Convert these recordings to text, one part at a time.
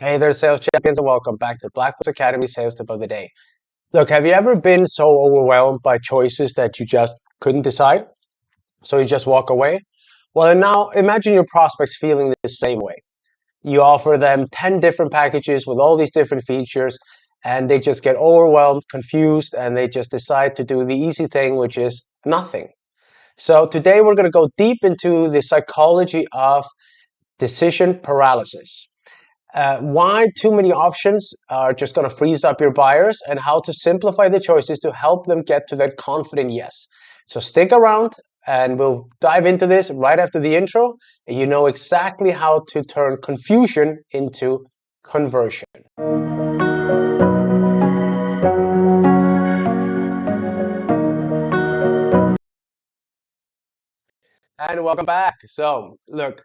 Hey there, sales champions, and welcome back to Blackboard's Academy Sales Tip of the Day. Look, have you ever been so overwhelmed by choices that you just couldn't decide? So you just walk away? Well, and now imagine your prospects feeling the same way. You offer them 10 different packages with all these different features, and they just get overwhelmed, confused, and they just decide to do the easy thing, which is nothing. So today we're going to go deep into the psychology of decision paralysis. Why too many options are just going to freeze up your buyers, and how to simplify the choices to help them get to that confident yes. So stick around and we'll dive into this right after the intro. And you know exactly how to turn confusion into conversion. And welcome back. So, look,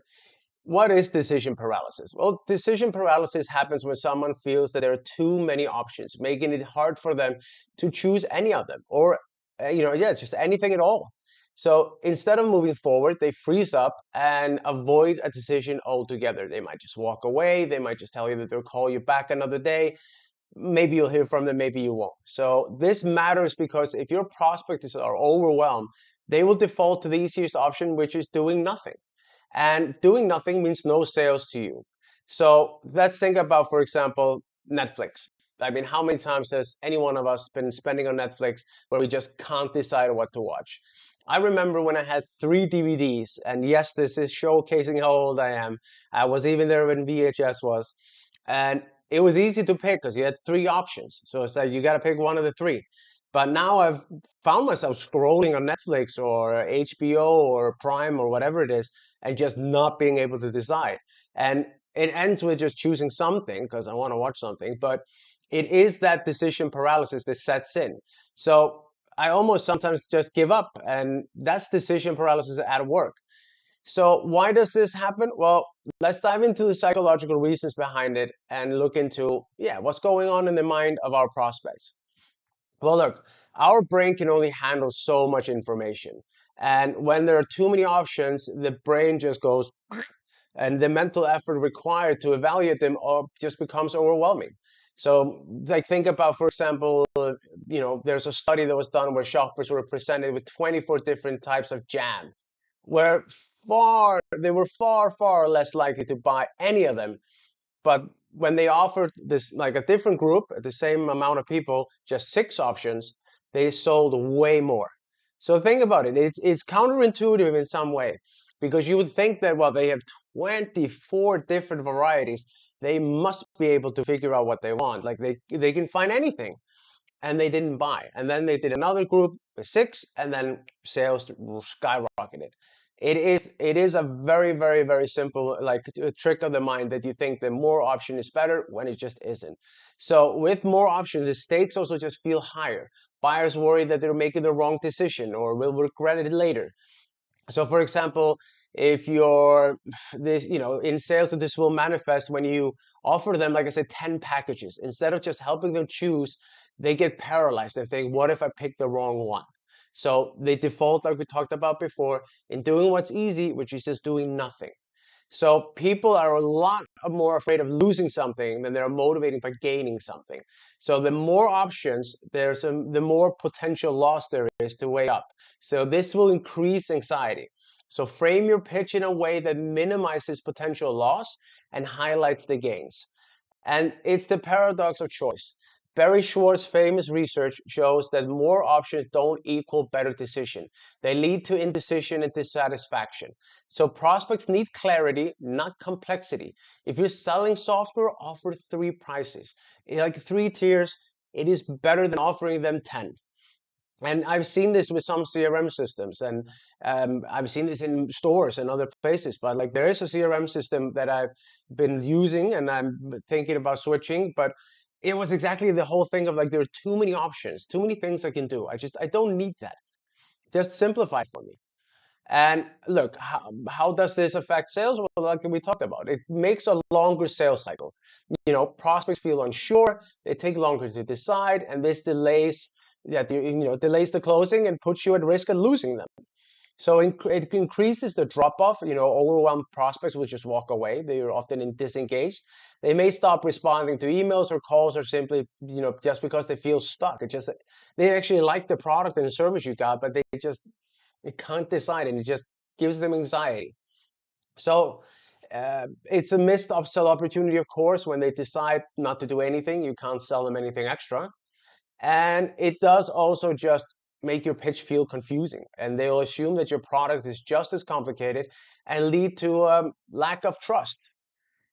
what is decision paralysis? Well, decision paralysis happens when someone feels that there are too many options, making it hard for them to choose any of them or, just anything at all. So instead of moving forward, they freeze up and avoid a decision altogether. They might just walk away. They might just tell you that they'll call you back another day. Maybe you'll hear from them, maybe you won't. So this matters because if your prospects are overwhelmed, they will default to the easiest option, which is doing nothing. And doing nothing means no sales to you. So let's think about, for example, Netflix. I mean, how many times has any one of us been spending on Netflix where we just can't decide what to watch? I remember when I had three DVDs, and yes, this is showcasing how old I am. I was even there when VHS was. And it was easy to pick because you had three options. So it's like you got to pick one of the three. But now I've found myself scrolling on Netflix or HBO or Prime or whatever it is, and just not being able to decide. And it ends with just choosing something because I want to watch something, but it is that decision paralysis that sets in. So I almost sometimes just give up, and that's decision paralysis at work. So why does this happen? Well, let's dive into the psychological reasons behind it and look into, what's going on in the mind of our prospects. Well, look, our brain can only handle so much information. And when there are too many options, the brain just goes, and the mental effort required to evaluate them just becomes overwhelming. So, like, think about, for example, there's a study that was done where shoppers were presented with 24 different types of jam, where they were far less likely to buy any of them. But when they offered this, like a different group, the same amount of people, just six options, they sold way more. So think about it. It's counterintuitive in some way because you would think that, well, they have 24 different varieties. They must be able to figure out what they want. Like they can find anything, and they didn't buy. And then they did another group with six, and then sales skyrocketed. It is a very simple, like, a trick of the mind that you think that more option is better when it just isn't. So with more options, the stakes also just feel higher. Buyers worry that they're making the wrong decision or will regret it later. So for example, if you're this, in sales, this will manifest when you offer them, like I said, 10 packages. Instead of just helping them choose, they get paralyzed. They think, what if I pick the wrong one? So they default, like we talked about before, in doing what's easy, which is just doing nothing. So people are a lot more afraid of losing something than they're motivated by gaining something. So the more options, the more potential loss there is to weigh up. So this will increase anxiety. So frame your pitch in a way that minimizes potential loss and highlights the gains. And it's the paradox of choice. Barry Schwartz's famous research shows that more options don't equal better decision. They lead to indecision and dissatisfaction. So prospects need clarity, not complexity. If you're selling software, offer three prices. Like three tiers, it is better than offering them 10. And I've seen this with some CRM systems, and I've seen this in stores and other places. But like, there is a CRM system that I've been using, and I'm thinking about switching. But it was exactly the whole thing of, like, there are too many options, too many things I can do. I don't need that. Just simplify for me. And look, how does this affect sales? Well, like we talked about, it makes a longer sales cycle. Prospects feel unsure, they take longer to decide, and this delays the closing and puts you at risk of losing them. So it increases the drop-off. Overwhelmed prospects will just walk away. They are often disengaged. They may stop responding to emails or calls, or simply, just because they feel stuck. They actually like the product and the service you got, but they can't decide, and it just gives them anxiety. So it's a missed upsell opportunity, of course, when they decide not to do anything. You can't sell them anything extra. And it does also just make your pitch feel confusing, and they'll assume that your product is just as complicated and lead to a lack of trust.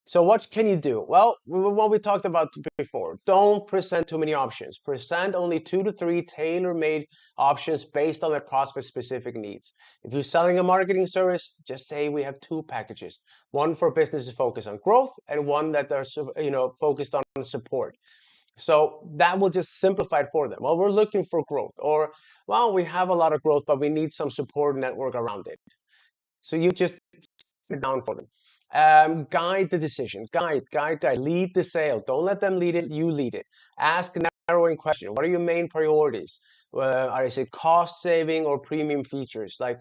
So what can you do? Well, what we talked about before, don't present too many options. Present only 2 to 3 tailor-made options based on their prospect specific needs. If you're selling a marketing service, just say we have 2 packages, one for businesses focused on growth and one that are focused on support. So that will just simplify it for them. Well, we're looking for growth, or, well, we have a lot of growth, but we need some support network around it. So you just sit down for them. Guide the decision. Guide. Lead the sale. Don't let them lead it. You lead it. Ask a narrowing question. What are your main priorities? Is it cost saving or premium features? Like,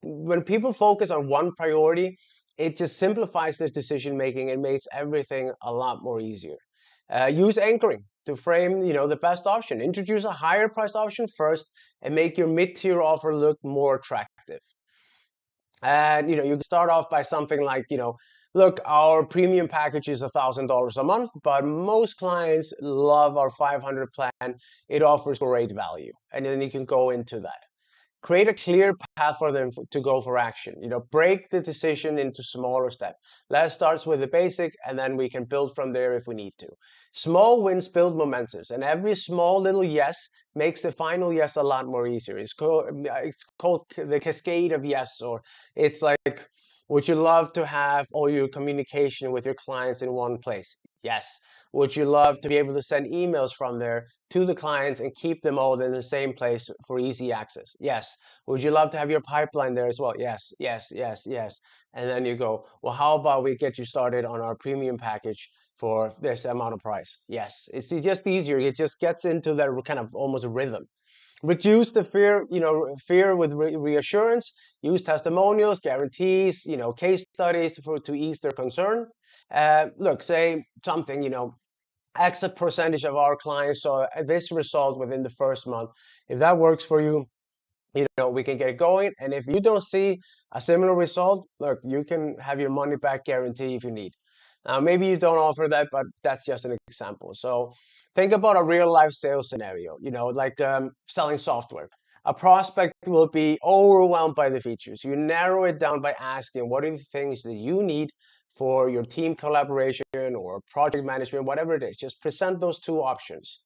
when people focus on one priority, it just simplifies their decision making and makes everything a lot more easier. Use anchoring to frame, the best option. Introduce a higher priced option first and make your mid-tier offer look more attractive. And you can start off by something like, look, our premium package is $1,000 a month, but most clients love our 500 plan. It offers great value. And then you can go into that. Create a clear path for them to go for action. Break the decision into smaller steps. Let's start with the basic, and then we can build from there if we need to. Small wins build momentum, and every small little yes makes the final yes a lot more easier. It's called the cascade of yes, or it's like, would you love to have all your communication with your clients in one place? Yes. Would you love to be able to send emails from there to the clients and keep them all in the same place for easy access? Yes. Would you love to have your pipeline there as well? Yes, yes, yes, yes. And then you go, well, how about we get you started on our premium package for this amount of price? Yes. It's just easier. It just gets into that kind of almost rhythm. Reduce the fear with reassurance. Use testimonials, guarantees, case studies to ease their concern. Look, say something, X percentage of our clients saw this result within the first month. If that works for you, we can get it going. And if you don't see a similar result, look, you can have your money back guarantee if you need. Now, maybe you don't offer that, but that's just an example. So think about a real life sales scenario, like selling software. A prospect will be overwhelmed by the features. You narrow it down by asking, what are the things that you need for your team collaboration or project management, whatever it is. Just present those 2 options.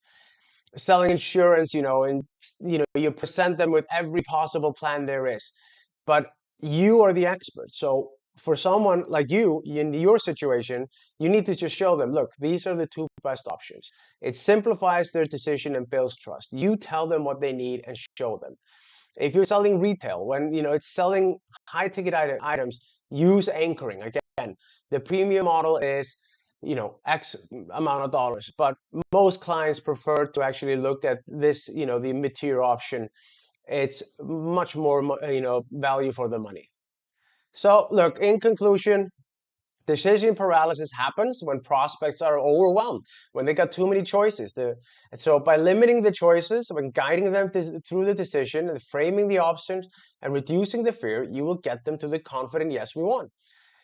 Selling insurance, and you present them with every possible plan there is, but you are the expert. So for someone like you, in your situation, you need to just show them, look, these are the 2 best options. It simplifies their decision and builds trust. You tell them what they need and show them. If you're selling retail, when it's selling high ticket items, use anchoring. Again, the premium model is X amount of dollars, but most clients prefer to actually look at this, the mid-tier option. It's much more value for the money. So look, in conclusion, decision paralysis happens when prospects are overwhelmed, when they got too many choices. So by limiting the choices, when guiding them through the decision and framing the options and reducing the fear, you will get them to the confident yes we want.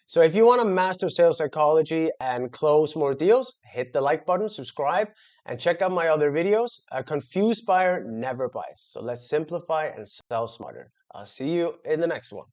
So if you want to master sales psychology and close more deals, hit the like button, subscribe, and check out my other videos. A confused buyer never buys. So let's simplify and sell smarter. I'll see you in the next one.